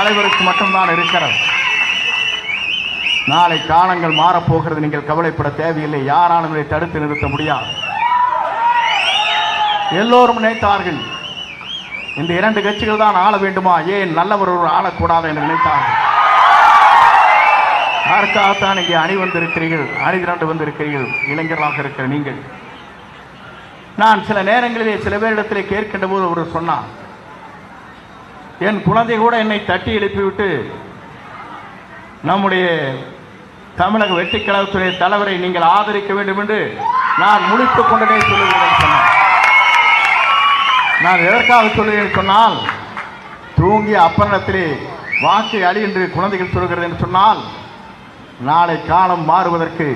தலைவருக்கு மட்டும்தான் இருக்கிறது. நாளை காலங்கள் மாறப்போகிறது. நீங்கள் கவலைப்பட தேவையில்லை. யாராலும் இதை தடுத்து நிறுத்த முடியாது. எல்லோரும் நினைத்தார்கள் இந்த இரண்டு கட்சிகள் தான் ஆள வேண்டுமா, ஏன் நல்லவர் ஒரு ஆளக்கூடாது என்று நினைத்தார்கள். அதற்காகத்தான் இங்கே அணி வந்திருக்கிறீர்கள், அணி திரண்டு வந்திருக்கிறீர்கள். இளைஞர்களாக இருக்கிற நீங்கள். நான் சில நேரங்களிலே சில பேரிடத்திலே கேட்கின்ற போது ஒரு சொன்னார், என் குழந்தை கூட என்னை தட்டி எழுப்பிவிட்டு நம்முடைய தமிழக வெற்றிக் கழகத்துடைய தலைவரை நீங்கள் ஆதரிக்க வேண்டும் என்று நான் முடித்துக் கொண்டே சொல்லுகிறேன் சொன்னார். நான் எதற்காக சொல்லுகிறேன் சொன்னால், தூங்கிய அப்பனிடத்திலே வாக்கை அழி என்று குழந்தைகள் சொல்கிறது என்று சொன்னால், நாளை காலம் மாறுவதற்கு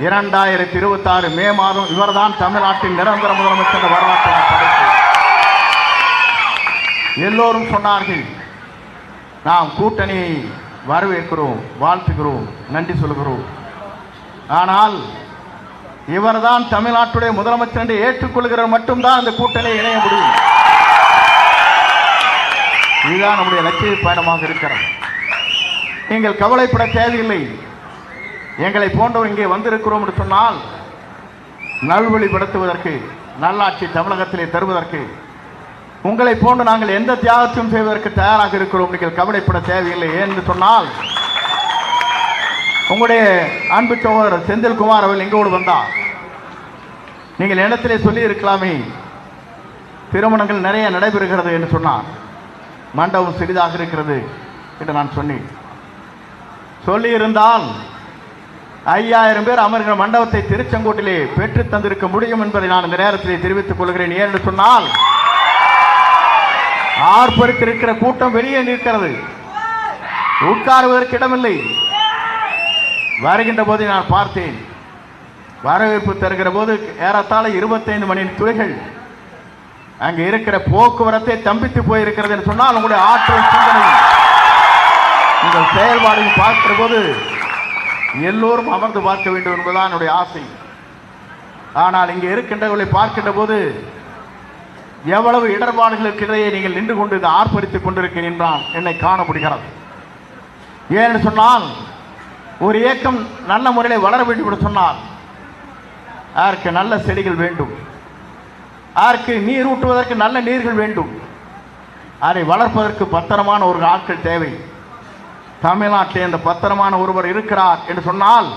2026 மே மாதம் இவர்தான் தமிழ்நாட்டின் நிரந்தர முதலமைச்சர் வரலாற்று படைப்பு. எல்லோரும் சொன்னார்கள், நாம் கூட்டணியை வரவேற்கிறோம், வாழ்த்துகிறோம், நன்றி சொல்கிறோம். ஆனால் இவர்தான் தமிழ்நாட்டுடைய முதலமைச்சர் என்று ஏற்றுக்கொள்கிறவர் மட்டும்தான் இந்த கூட்டணியை இணைய முடியும். இதுதான் நம்முடைய லட்சிய பயணமாக இருக்கிறது. நீங்கள் கவலைப்பட தேவையில்லை. எங்களை போன்றவர் இங்கே வந்திருக்கிறோம் என்று சொன்னால் நல்வழிப்படுத்துவதற்கு, நல்லாட்சி தமிழகத்திலே தருவதற்கு, உங்களை போன்று நாங்கள் எந்த தியாகத்தையும் செய்வதற்கு தயாராக இருக்கிறோம். நீங்கள் கவலைப்பட தேவையில்லை. என்று சொன்னால், உங்களுடைய அன்பு சகோதரர் செந்தில்குமார் அவர்கள் எங்கோடு வந்தார். நீங்கள் இடத்திலே சொல்லி இருக்கலாமே, திருமணங்கள் நிறைய நடைபெறுகிறது என்று சொன்னார். மண்டபம் சிறிதாக இருக்கிறது என்று நான் சொன்னேன். சொல்லியிருந்தால் 5000 பேர் அமர்கிற மண்டபத்தை திருச்செங்கோட்டிலே பெற்று தந்திருக்க முடியும் என்பதை நான் இந்த நேரத்திலே தெரிவித்துக் கொள்கிறேன். ஏனென்று சொன்னால், ஆர்ப்பரித்திருக்கிற கூட்டம் வெளியே நிற்கிறது, உட்காருவதற்கு இடமில்லை. வருகின்ற போது நான் பார்த்தேன், வரவேற்பு தருகிற போது ஏறத்தாழ 25 மணி துறைகள் அங்கே இருக்கிற போக்குவரத்தை தம்பித்து போயிருக்கிறது என்று சொன்னால், உங்களுடைய ஆற்றல் சிந்தனை உங்கள் செயல்பாடுகள் பார்க்கிற போது எல்லோரும் அமர்ந்து பார்க்க வேண்டும் என்பதுதான் என்னுடைய ஆசை. ஆனால் இங்கே இருக்கின்றவர்களை பார்க்கின்ற போது எவ்வளவு இடர்பாடுகளுக்கு இடையே நீங்கள் நின்று கொண்டு இதை ஆர்ப்பரித்துக் கொண்டிருக்கிறேன் என்றால் என்னை காண முடிகிறது. ஏன்னு சொன்னால், ஒரு இயக்கம் நல்ல முறையில் வளர வேண்டும் என்று சொன்னால் அதற்கு நல்ல செடிகள் வேண்டும், அதற்கு நீர் ஊட்டுவதற்கு நல்ல நீர்கள் வேண்டும், அதை வளர்ப்பதற்கு பத்திரமான ஒரு ஆட்கள் தேவை. தமிழ்நாட்டில் இந்த பத்திரமான ஒருவர் இருக்கிறார் என்று சொன்னால்,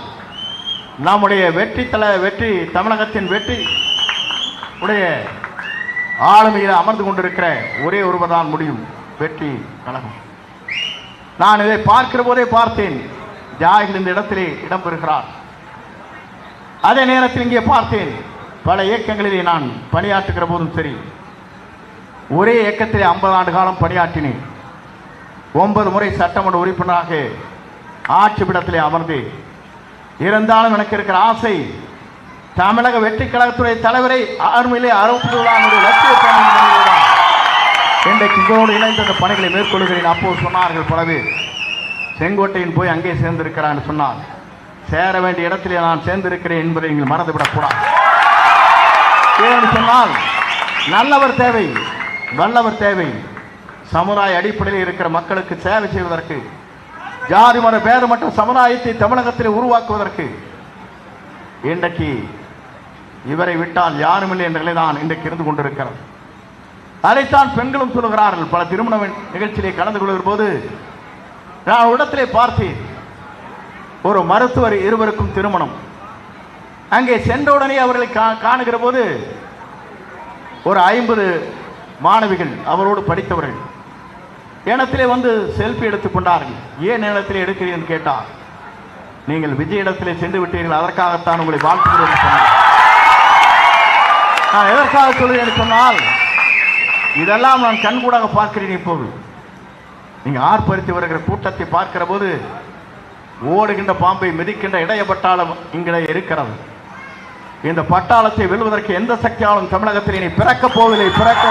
நம்முடைய வெற்றி தமிழகத்தின் வெற்றி உடைய ஆளுமையில் அமர்ந்து கொண்டிருக்கிற ஒரே ஒருவர் தான் முடியும், வெற்றி கழகம். நான் இதை பார்க்கிற போதே பார்த்தேன், தியாகிகள் இந்த இடத்திலே இடம்பெறுகிறார். அதே நேரத்தில் இங்கே பார்த்தேன், பல இயக்கங்களிலே நான் பணியாற்றுகிற போதும் சரி, ஒரே இயக்கத்திலே 50 ஆண்டு காலம் பணியாற்றினேன். 9 முறை சட்டமன்ற உறுப்பினராக ஆட்சி பீடத்திலே அமர்ந்து இருந்தாலும் எனக்கு இருக்கிற ஆசை, தமிழக வெற்றி கழகத்துடைய தலைவரை ஆர்மையிலே அறுபதுதான் லட்சிய பயணம் இன்றைக்கு இதோடு இணைந்த அந்த பணிகளை மேற்கொள்கிறேன். அப்போது சொன்னார்கள் பலவே, செங்கோட்டையின் போய் அங்கே சேர்ந்திருக்கிறான் என்று சொன்னார். சேர வேண்டிய இடத்திலே நான் சேர்ந்திருக்கிறேன் என்பதை நீங்கள் மறந்துவிடக்கூடாது. ஏன்னு சொன்னால், நல்லவர் தேவை, வல்லவர் தேவை. சமுதாய அடிப்படையில் இருக்கிற மக்களுக்கு சேவை செய்வதற்கு, ஜாதி மத பேதமற்ற சமுதாயத்தை தமிழகத்தில் உருவாக்குவதற்கு இன்றைக்கு இவரை விட்டால் யாருமில்லை என்ற நிலைதான் இன்றைக்கு இருந்து கொண்டிருக்கிறது. அதைத்தான் பெண்களும் சொல்லுகிறார்கள். பல திருமண நிகழ்ச்சியிலே கலந்து கொள்கிற போது நான் இடத்திலே பார்த்தேன், ஒரு மருத்துவர் இருவருக்கும் திருமணம். அங்கே சென்றவுடனே அவர்களை காணுகிற போது ஒரு 50 மாணவிகள் அவரோடு படித்தவர்கள் இடத்திலே வந்து செல்ஃபி எடுத்துக் கொண்டார்கள். ஏன் இடத்திலே எடுக்கிறீர்கள் கேட்டார். நீங்கள் விஜய் இடத்திலே சென்று விட்டீர்கள், அதற்காகத்தான் உங்களை வாழ்த்துகிறேன் சொன்னார். நான் எதற்காக சொல்கிறேன் சொன்னால், இதெல்லாம் நான் கண்கூடாக பார்க்கிறேன். இப்போது நீங்கள் ஆர்ப்பரித்து வருகிற கூட்டத்தை பார்க்கிற போது ஓடுகின்ற பாம்பை மிதிக்கின்ற இடைய பட்டாளம் இங்கே இருக்கிறது. இந்த பட்டாளத்தை வெல்வதற்கு எந்த சக்தியாலும் தமிழகத்தில் இனி பிறக்கப் போவதில்லை, பிறக்க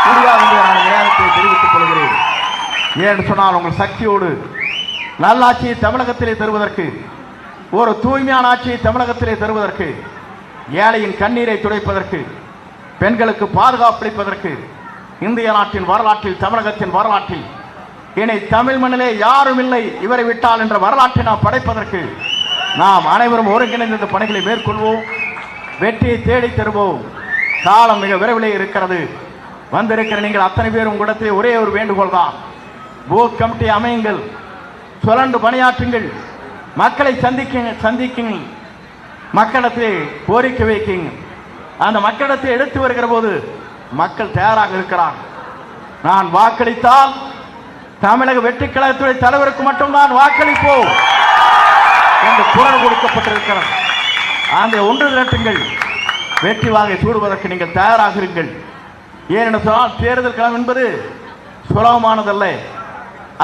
முடியாது என்று நான் நேரத்தை தெரிவித்துக் கொள்கிறேன். ஏன்னு சொன்னால், உங்கள் சக்தியோடு நல்லாட்சியை தமிழகத்திலே தருவதற்கு, ஒரு தூய்மையான ஆட்சியை தமிழகத்திலே தருவதற்கு, ஏழையின் கண்ணீரை துடைப்பதற்கு, பெண்களுக்கு பாதுகாப்பளிப்பதற்கு, இந்திய நாட்டின் வரலாற்றில், தமிழகத்தின் வரலாற்றில் இனி தமிழ் மண்ணிலே யாரும் இல்லை இவரை விட்டால் என்ற வரலாற்றை நாம் படைப்பதற்கு நாம் அனைவரும் ஒருங்கிணைந்த இந்த பணிகளை மேற்கொள்வோம். வெற்றியை தேடி தருவோம். காலம் மிக விரைவிலே இருக்கிறது. வந்திருக்கிற நீங்கள் அத்தனை பேரும் உங்களிடத்திலே ஒரே ஒரு வேண்டுகோள் தான். பூத் கமிட்டி அமையுங்கள், சுழன்று பணியாற்றுங்கள், மக்களை சந்திக்குங்கள், மக்களிடத்திலே கோரிக்கை வைக்குங்க. அந்த மக்களிடத்தை எடுத்து வருகிற போது மக்கள் தயாராக இருக்கிறார். நான் வாக்களித்தால் தமிழக வெற்றி கழகத்துடைய தலைவருக்கு மட்டும்தான் வாக்களிப்போம் என்று குரல் கொடுக்கப்பட்டிருக்கிறது. அந்த ஒன்று திரட்டுங்கள். வெற்றி வாகை சூடுவதற்கு நீங்கள் தயாராக இருங்கள். ஏனென்று சொன்னால் தேர்தல் களம் என்பது சுலபமானதல்ல.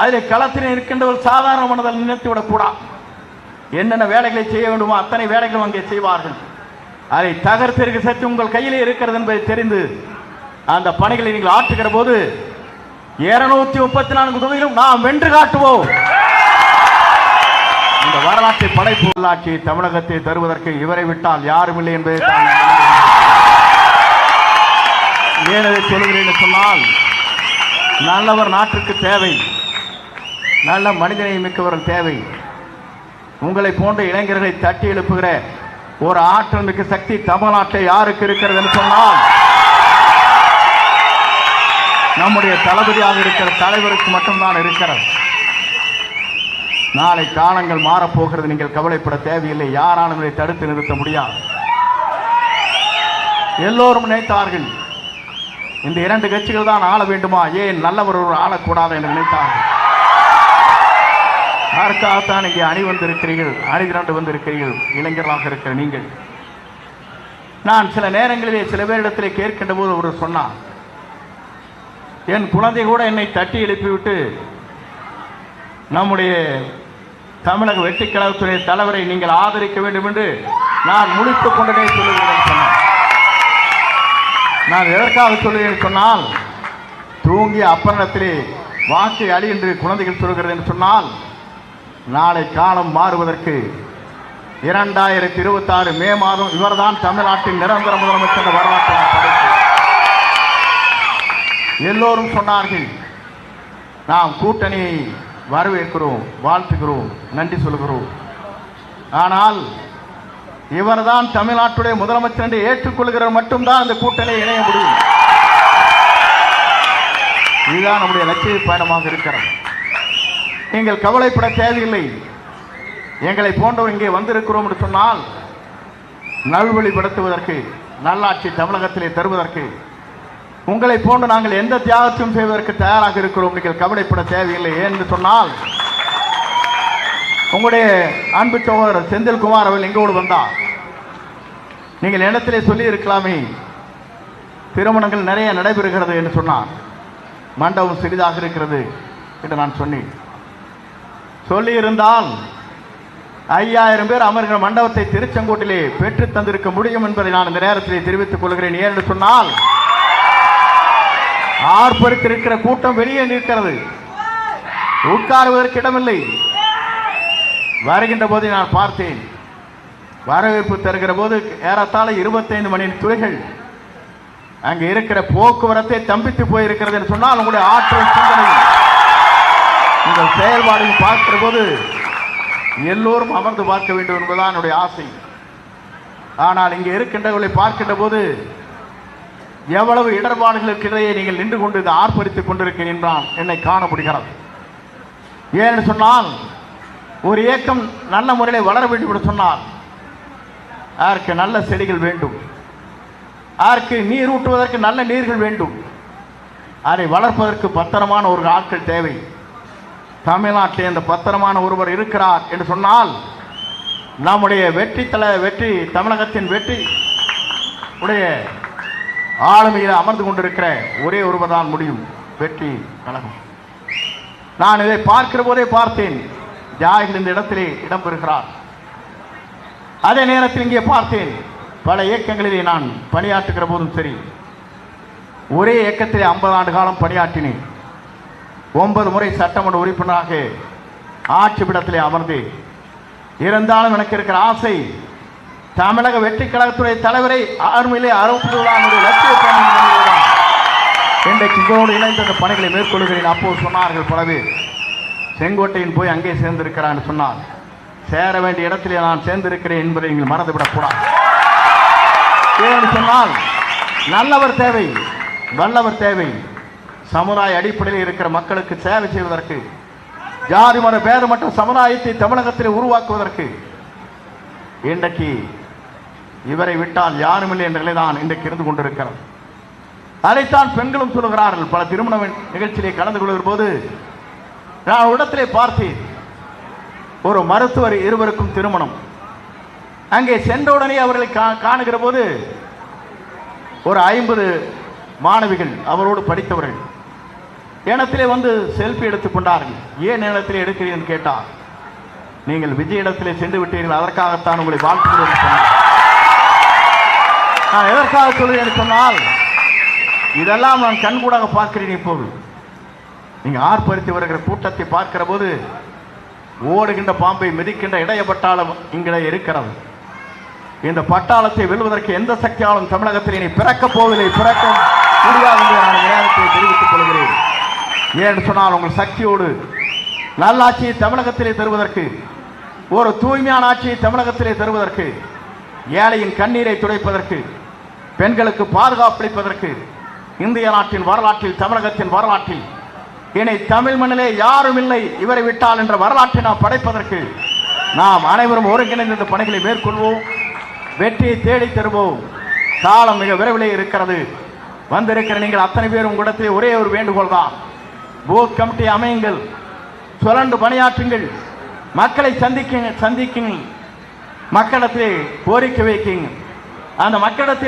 அதில் களத்தில் இருக்கின்ற ஒரு சாதாரணமானதில் நினைத்துவிடக்கூடாது. என்னென்ன வேலைகளை செய்ய வேண்டுமோ அத்தனை வேலைகளும் அங்கே செய்வார்கள். அதை தகர்த்திருக்க சக்தி உங்கள் கையிலே இருக்கிறது என்பதை தெரிந்து அந்த பணிகளை நீங்கள் ஆற்றுகிற போது 234 தொகுதியிலும் நாம் வென்று காட்டுவோம். இந்த வரலாற்றை படைப்பு உள்ளாட்சி தமிழகத்தை தருவதற்கு இவரை விட்டால் யாரும் இல்லை என்பதை ஏனதை சொல்கிறேன் சொன்னால், நல்லவர் நாட்டுக்கு தேவை, நல்ல மனிதனை மிக்கவர்கள் தேவை. உங்களை போன்ற இளைஞர்களை தட்டி எழுப்புகிற ஒரு ஆற்றல் மிக்க சக்தி தமிழ்நாட்டை யாருக்கு இருக்கிறது என்று சொன்னால் நம்முடைய தளபதியாக இருக்கிற தலைவருக்கு மட்டும்தான் இருக்கிறது. நாளை காலங்கள் மாறப்போகிறது. நீங்கள் கவலைப்பட தேவையில்லை. யாராலும் இதை தடுத்து நிறுத்த முடியாது. எல்லோரும் நினைத்தார்கள் இந்த 2 கட்சிகள் தான் ஆள வேண்டுமா, ஏன் நல்லவர் ஒரு ஆளக்கூடாது என்று நினைத்தார்கள். யாருக்காகத்தான் இங்கே அணி வந்திருக்கிறீர்கள், அணி திரண்டு வந்திருக்கிறீர்கள் இளைஞர்களாக இருக்கிற நீங்கள். நான் சில நேரங்களிலே சில பேரிடத்திலே கேட்கின்ற போது ஒரு சொன்னார், என் குழந்தை கூட என்னை தட்டி எழுப்பிவிட்டு நம்முடைய தமிழக வெற்றி கழகத்துறை தலைவரை நீங்கள் ஆதரிக்க வேண்டும் என்று நான் முடித்துக் கொண்டதே சொல்லுகிறேன் சொன்னார். நான் எதற்காக சொல்லுகிறேன் சொன்னால், தூங்கிய அப்பனத்திலே வாக்கை அடி என்று குழந்தைகள் சொல்கிறது என்று சொன்னால், நாளை காலம் மாறுவதற்கு 2026 மே மாதம் இவர்தான் தமிழ்நாட்டின் நிரந்தர முதலமைச்சர் வரலாற்று படைப்பு. எல்லோரும் சொன்னார்கள், நாம் கூட்டணியை வரவேற்கிறோம், வாழ்த்துகிறோம், நன்றி சொல்கிறோம். ஆனால் இவர்தான் தமிழ்நாட்டுடைய முதலமைச்சர் என்று ஏற்றுக்கொள்கிறவர் மட்டும்தான் இந்த கூட்டணியை இணைய முடியும். இதுதான் நம்முடைய லட்சிய பயணமாக இருக்கிறது. நீங்கள் கவலைப்பட தேவையில்லை. எங்களை போன்றவர் இங்கே வந்திருக்கிறோம் என்று சொன்னால் நல்வழிப்படுத்துவதற்கு, நல்லாட்சி தமிழகத்திலே தருவதற்கு உங்களை போன்று நாங்கள் எந்த தியாகத்தையும் செய்வதற்கு தயாராக இருக்கிறோம். நீங்கள் கவலைப்பட தேவையில்லை. என்று சொன்னால் உங்களுடைய அன்பு சகோதரர் செந்தில்குமார் அவர்கள் எங்கோடு வந்தார். நீங்கள் இடத்திலே சொல்லி இருக்கலாமே, திருமணங்கள் நிறைய நடைபெறுகிறது என்று சொன்னார், மண்டபம் சிறிதாக இருக்கிறது என்று நான் சொன்னேன். சொல்லி இருந்தால் 5000 பேர் அமர்கிற மண்டபத்தை திருச்செங்கோட்டிலே பெற்று தந்திருக்க முடியும் என்பதை நான் இந்த நேரத்திலே தெரிவித்துக் கொள்கிறேன். ஏனென்று சொன்னால் ஆர்ப்பரித்திருக்கிற கூட்டம் வெளியே நிற்கிறது, உட்காருவதற்கு இடமில்லை. வருகின்ற போது நான் பார்த்தேன், வரவேற்பு தருகிற போது ஏறத்தாழ 25 மணி துறைகள் அங்கே இருக்கிற போக்குவரத்தை தம்பித்து போயிருக்கிறது என்று சொன்னால் உங்களுடைய ஆற்றல் சிந்தனையும் உங்கள் செயல்பாடையும் பார்க்கிற போது எல்லோரும் அமர்ந்து பார்க்க வேண்டும் என்பதுதான் என்னுடைய ஆசை. ஆனால் இங்கே இருக்கின்றவர்களை பார்க்கின்ற போது எவ்வளவு இடர்பாடுகளுக்கு இடையே நீங்கள் நின்று கொண்டு இதை ஆர்ப்பரித்துக் கொண்டிருக்கிறேன் என்றால் என்னை காண முடிகிறது. ஏன்னு சொன்னால் ஒரு இயக்கம் நல்ல முறையில் வளர வேண்டும் என்று சொன்னால் அதற்கு நல்ல செடிகள் வேண்டும், அதற்கு நீர் ஊட்டுவதற்கு நல்ல நீர்கள் வேண்டும், அதை வளர்ப்பதற்கு பத்திரமான ஒரு ஆட்கள் தேவை. தமிழ்நாட்டில் அந்த பத்திரமான ஒருவர் இருக்கிறார் என்று சொன்னால் நம்முடைய வெற்றி தமிழகத்தின் வெற்றி உடைய ஆளுமையில் அமர்ந்து கொண்டிருக்கிற ஒரே ஒருவர் தான் முடியும், வெற்றி கழகம். நான் இதை பார்க்கிற போதே பார்த்தேன், தியாகிகள் இந்த இடத்திலே இடம்பெறுகிறார். அதே நேரத்தில் இங்கே பார்த்தேன், பல இயக்கங்களிலே நான் பணியாற்றுகிற போதும் சரி, ஒரே இயக்கத்திலே 50 ஆண்டு காலம் பணியாற்றினேன். 9 முறை சட்டமன்ற உறுப்பினராக ஆட்சி பீடத்திலே அமர்ந்து இருந்தாலும் எனக்கு இருக்கிற ஆசை, தமிழக வெற்றி கழகத்துறை தலைவரை ஆர்மையிலே அறுப்பதுதான் லட்சிய இன்றைக்கு உங்களோடு இணைந்து அந்த பணிகளை மேற்கொள்கிறேன். அப்போது சொன்னார்கள் பல பேர், செங்கோட்டையின் போய் அங்கே சேர்ந்திருக்கிறான்னு சொன்னால் சேர வேண்டிய இடத்திலே நான் சேர்ந்திருக்கிறேன் என்பதை நீங்கள் மறந்துவிடக்கூடாது. ஏன்னு சொன்னால் நல்லவர் தேவை, வல்லவர் தேவை. சமுதாய அடிப்படையில் இருக்கிற மக்களுக்கு சேவை செய்வதற்கு, ஜாதி மத பேதமற்ற சமுதாயத்தை தமிழகத்தில் உருவாக்குவதற்கு இன்றைக்கு இவரை விட்டால் யாருமில்லை என்ற நிலைதான் இன்றைக்கு இருந்து கொண்டிருக்கிறது. அதைத்தான் பெண்களும் சொல்லுகிறார்கள். பல திருமண நிகழ்ச்சியிலே கலந்து கொள்கிற போது நான் இடத்திலே பார்த்தேன், ஒரு மருத்துவர் இருவருக்கும் திருமணம். அங்கே சென்றவுடனே அவர்களை காணுகிற போது ஒரு 50 மாணவிகள் அவரோடு படித்தவர்கள் இடத்திலே வந்து செல்ஃபி எடுத்துக் கொண்டார்கள். ஏன் இடத்திலே எடுக்கிறீர்கள் கேட்டார், நீங்கள் விஜய் இடத்திலே சென்று விட்டீர்கள், அதற்காகத்தான் உங்களை வாழ்த்துகிறேன் சொன்னார். நான் எதற்காக சொல்கிறேன் சொன்னால், இதெல்லாம் நான் கண்கூடாக பார்க்கிறேன். இப்போது நீங்கள் ஆர்ப்பரித்து வருகிற கூட்டத்தை பார்க்கிற போது ஓடுகின்ற பாம்பை மிதிக்கின்ற இடைய பட்டாளம் இங்கே இருக்கிறது. இந்த பட்டாளத்தை வெல்வதற்கு எந்த சக்தியாலும் தமிழகத்தில் இனி பிறக்கப் போவதில்லை, பிறக்க முடியாது என்று நான் நேரத்தை தெரிவித்துக் கொள்கிறேன். ஏன்னு சொன்னால் உங்கள் சக்தியோடு நல்லாட்சியை தமிழகத்திலே தருவதற்கு, ஒரு தூய்மையான ஆட்சியை தமிழகத்திலே தருவதற்கு, ஏழையின் கண்ணீரை துடைப்பதற்கு, பெண்களுக்கு பாதுகாப்பளிப்பதற்கு, இந்திய நாட்டின் வரலாற்றில், தமிழகத்தின் வரலாற்றில் இனி தமிழ் மண்ணிலே யாரும் இல்லை இவரை விட்டால் என்ற வரலாற்றை நாம் படைப்பதற்கு நாம் அனைவரும் ஒருங்கிணைந்த இந்த பணிகளை மேற்கொள்வோம். வெற்றியை தேடி தருவோம். காலம் மிக விரைவிலே இருக்கிறது. வந்திருக்கிற நீங்கள் அத்தனை பேரும் உங்களிடத்திலே ஒரே ஒரு வேண்டுகோள் தான், பூத் கமிட்டி அமையுங்கள், சுரண்டு பணியாற்றுங்கள், மக்களை சந்திக்குங்கள், மக்களிடத்திலே கோரிக்கை வைக்குங்கள். அந்த மக்களிடத்தில்